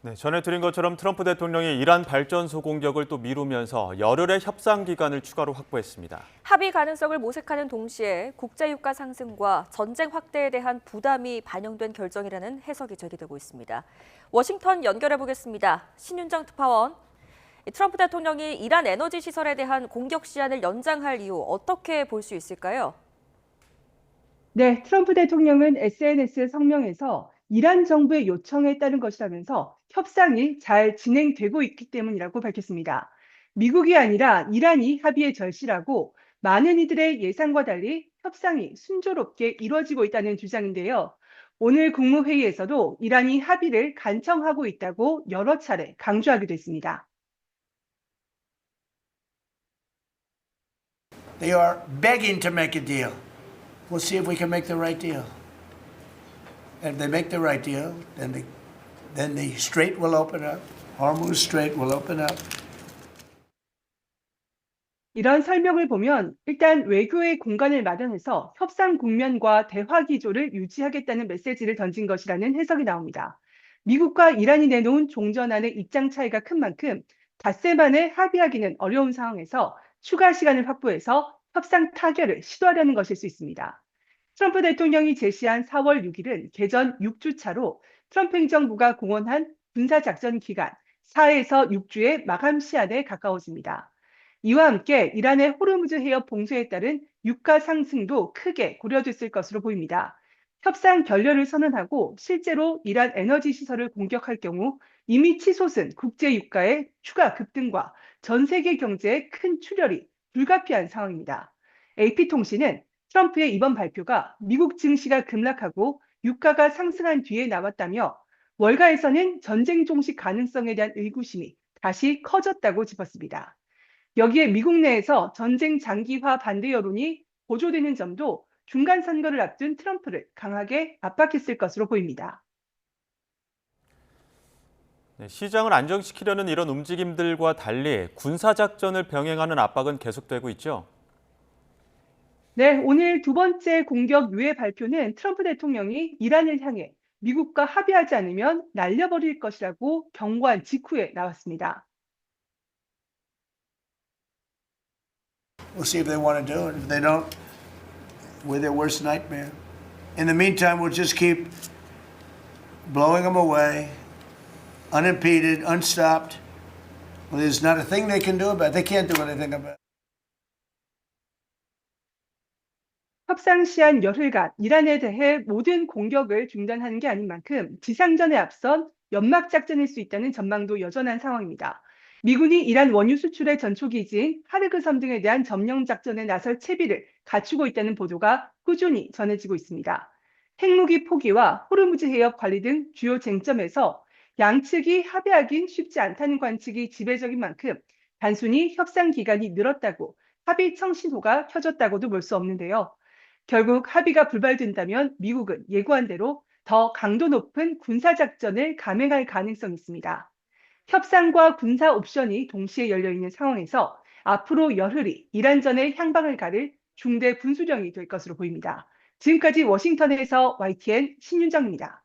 네, 전해드린 것처럼 트럼프 대통령이 이란 발전소 공격을 또 미루면서 열흘의 협상 기간을 추가로 확보했습니다. 합의 가능성을 모색하는 동시에 국제유가 상승과 전쟁 확대에 대한 부담이 반영된 결정이라는 해석이 제기되고 있습니다. 워싱턴 연결해 보겠습니다. 신윤정 특파원. 트럼프 대통령이 이란 에너지 시설에 대한 공격 시한을 연장할 이유 어떻게 볼 수 있을까요? 네, 트럼프 대통령은 SNS 성명에서 이란 정부의 요청에 따른 것이라면서 협상이 잘 진행되고 있기 때문이라고 밝혔습니다. 미국이 아니라 이란이 합의에 절실하고 많은 이들의 예상과 달리 협상이 순조롭게 이루어지고 있다는 주장인데요. 오늘 국무회의에서도 이란이 합의를 간청하고 있다고 여러 차례 강조하기도 했습니다. They are begging to make a deal. We'll see if we can make the right deal. And if they make the right deal, then the strait will open up. Hormuz Strait will open up. 이런 설명을 보면 일단 외교의 공간을 마련해서 협상 국면과 대화 기조를 유지하겠다는 메시지를 던진 것이라는 해석이 나옵니다. 미국과 이란이 내놓은 종전안의 입장 차이가 큰 만큼 닷새 만에 합의하기는 어려운 상황에서 추가 시간을 확보해서 협상 타결을 시도하려는 것일 수 있습니다. 트럼프 대통령이 제시한 4월 6일은 개전 6주 차로 트럼프 행정부가 공언한 군사작전 기간 4에서 6주의 마감 시한에 가까워집니다. 이와 함께 이란의 호르무즈 해협 봉쇄에 따른 유가 상승도 크게 고려됐을 것으로 보입니다. 협상 결렬을 선언하고 실제로 이란 에너지 시설을 공격할 경우 이미 치솟은 국제 유가의 추가 급등과 전 세계 경제의 큰 출혈이 불가피한 상황입니다. AP통신은 트럼프의 이번 발표가 미국 증시가 급락하고 유가가 상승한 뒤에 나왔다며 월가에서는 전쟁 종식 가능성에 대한 의구심이 다시 커졌다고 짚었습니다. 여기에 미국 내에서 전쟁 장기화 반대 여론이 고조되는 점도 중간 선거를 앞둔 트럼프를 강하게 압박했을 것으로 보입니다. 네, 시장을 안정시키려는 이런 움직임들과 달리 군사작전을 병행하는 압박은 계속되고 있죠. 네, 오늘 두 번째 공격 유예 발표는 트럼프 대통령이 이란을 향해 미국과 합의하지 않으면 날려버릴 것이라고 경고한 직후에 나왔습니다. We'll see if they want to do it. If they don't, we're their worst nightmare. In the meantime, we'll just keep blowing them away, unimpeded, unstopped. Well, there's not a thing they can do about it. They can't do anything about it. 협상 시한 열흘간 이란에 대해 모든 공격을 중단하는 게 아닌 만큼 지상전에 앞선 연막작전일 수 있다는 전망도 여전한 상황입니다. 미군이 이란 원유 수출의 전초기지인 하르그 섬 등에 대한 점령 작전에 나설 채비를 갖추고 있다는 보도가 꾸준히 전해지고 있습니다. 핵무기 포기와 호르무즈 해협 관리 등 주요 쟁점에서 양측이 합의하긴 쉽지 않다는 관측이 지배적인 만큼 단순히 협상 기간이 늘었다고 합의 청신호가 켜졌다고도 볼 수 없는데요. 결국 합의가 불발된다면 미국은 예고한 대로 더 강도 높은 군사작전을 감행할 가능성이 있습니다. 협상과 군사 옵션이 동시에 열려 있는 상황에서 앞으로 열흘이 이란전의 향방을 가를 중대 분수령이 될 것으로 보입니다. 지금까지 워싱턴에서 YTN 신윤정입니다.